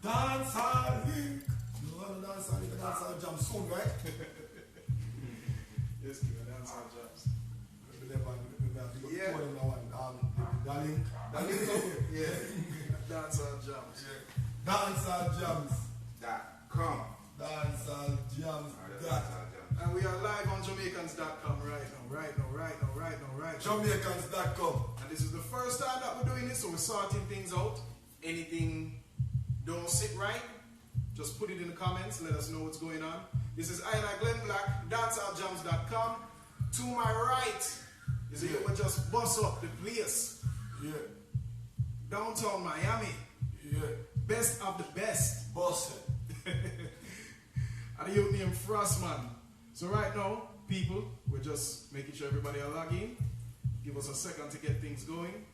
Dancehall Link. You want to Dancehall Jams soon, right? Yes, Dancehall Jams. Yeah. The link. Yeah. Dancehall Jams. Dancehall Jams. .com. Dancehall Jams. And we are live on Jamaicans.com right now. Jamaicans.com. And this is the first time that we're doing this, so we're sorting things out. Anything don't sit right, just put it in the comments, let us know what's going on. This is I GLeNN BLaKK, DancehallJams.com. To my right is it will just bust up the place. Yeah. Downtown Miami. Yeah. Best of the best. Boss it. And the youth named Frassman. So right now, people, we're just making sure everybody are logged in. Give us a second to get things going.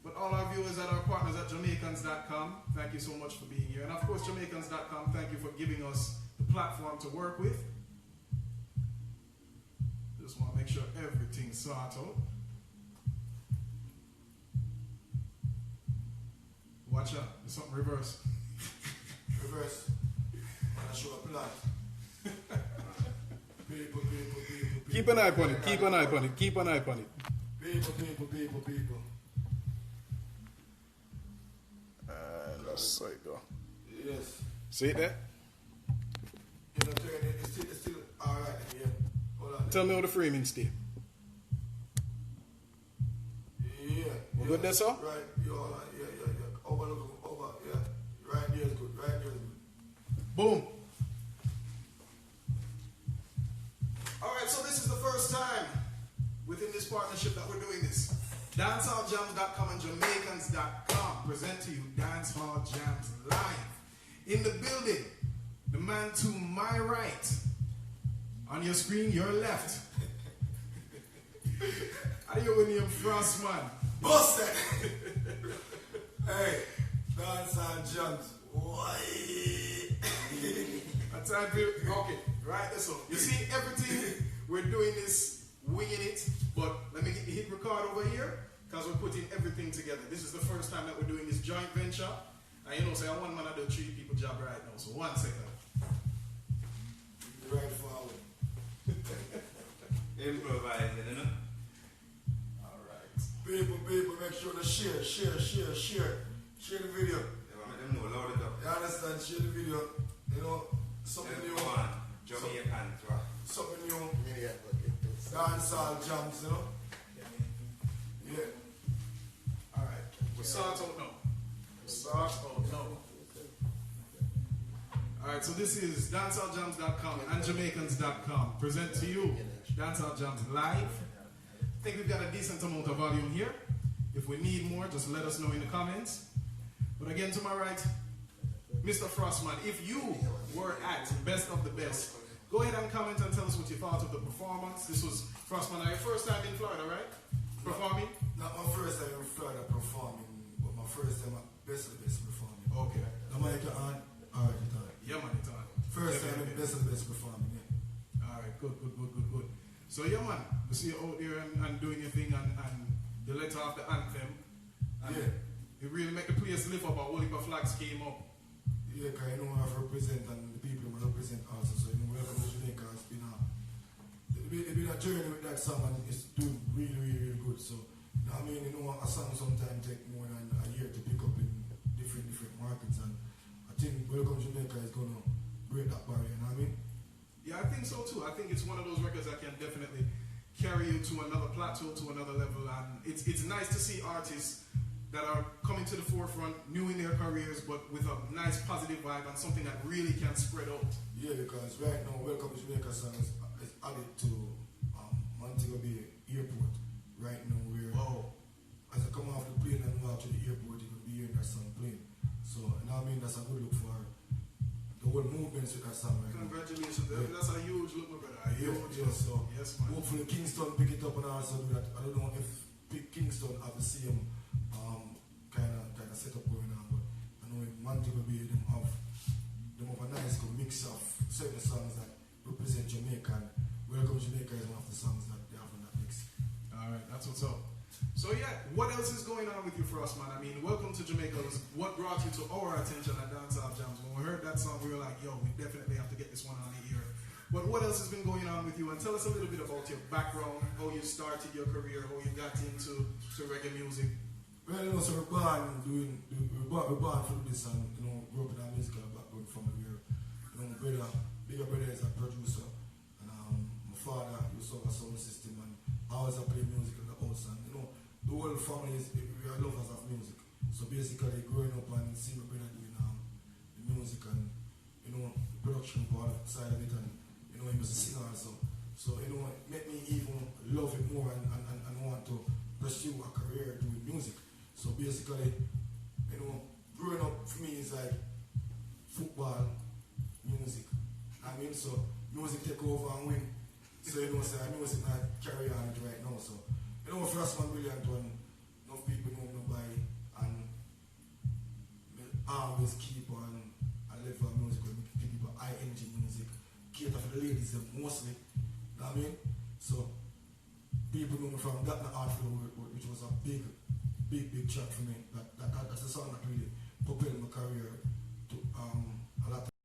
But all our viewers and our partners at Jamaicans.com, thank you so much for being here. And of course, Jamaicans.com, thank you for giving us the platform to work with. Just want to make sure everything's sorted out. Watch out, there's something reverse. Reverse. And I show a plan. People. Keep an eye on it, keep an eye on it, keep an eye on it. People. That's so it go. Yes. See it there? You know, it's still alright, yeah. Hold on. Tell me how the framing stay. Yeah. We good there, sir? Right, yeah. Over, yeah. Right there is good. Boom. Alright, so this is the first time within this partnership that we're doing this. DancehallJams.com and Jamaicans.com present to you Dancehall Jams live. In the building, the man to my right. On your screen, your left. How do you win him, Frassman? Boss it! Hey, Dancehall Jams. Why? Okay, right, that's all. You see, everything, we're doing this, winging it, but let me hit record over here, because we're putting everything together. This is the first time that we're doing this joint venture. And you know, say, I want man to do 3 people job right now, so 1 second. Right forward. Improvising, you know? Alright. People, make sure to share. Share the video. Load it up. You understand? Share the video. You know, something new. Jamaicans, right? Something new. Dancehall Jams, you know? Yeah. Alright, we're start out now. Alright, so this is DancehallJams.com and Jamaicans.com. Present to you Dancehall Jams live. I think we've got a decent amount of volume here. If we need more, just let us know in the comments. But again, to my right, Mr. Frassman, if you were at Best of the Best, go ahead and comment and tell us what you thought of the performance. This was Frassman, your first time in Florida, right? Performing? Not my first time in Florida performing, but my first time at Best of the Best performing. Okay. Am I on? Alright, it's on. Yeah, man, it's on. First time in Best of the Best performing, yeah. Alright, good. So, yeah, man, we see you out there and doing your thing and you let off the anthem. And yeah. It really make the place live up. A whole heap of flags came up. Yeah, because you know I have to represent and the people I represent also. So, you know, welcome to Jamaica. It's been a journey with that song and it's doing really good. So, I mean, you know, a song sometimes take more than a year to pick up in different markets. And I think Welcome to Jamaica is going to break that barrier, you know what I mean? Yeah, I think so too. I think it's one of those records that can definitely carry you to another plateau, to another level. And it's nice to see artists that are coming to the forefront, new in their careers, but with a nice positive vibe and something that really can spread out. Yeah, because right now, Welcome to Jamaica song is added to Montego Bay Airport right now, where as I come off the plane and walk to the airport, you could be hearing that song playing. So, you know what I mean? That's a good look for the whole movements with that song right now. Congratulations. Yeah. That's a huge look, my brother. So yes, man. Hopefully Kingston pick it up and also do that. I don't know if Kingston have the same kind of setup going on, but I know in Montego Bay them have a nice mix of certain songs that represent Jamaica. And Welcome to Jamaica is one of the songs that they have in that mix. Alright, that's what's up. So yeah, what else is going on with you, Frassman? I mean, welcome to Jamaica. What brought you to our attention at Dancehall Jams? When we heard that song, we were like, yo, we definitely have to get this one on the ear. But what else has been going on with you? And tell us a little bit about your background, how you started your career, how you got into reggae music. Well, you know, so we're born from this and, you know, grew up in a musical background family where, you know, my bigger brother is a producer, and my father used to have a sound system, and I always play music in the house, and, you know, the whole family we are lovers of music. So basically, growing up and seeing my brother doing the music and, you know, the production part of side of it, and, you know, he was a singer also. So, you know, it made me even love it more and want to pursue a career doing music. So basically, you know, growing up for me is like football, music. I mean, so music take over and win. So, you know, so I know it's not carry on it right now. So, you know, Frassman brilliant one. Enough people know me by, and I always keep on and live for music when people ING music, cater for the ladies mostly. You know what I mean? So people know me from that art flow, which was a big track for me. That's the song that really propelled my career to a lot.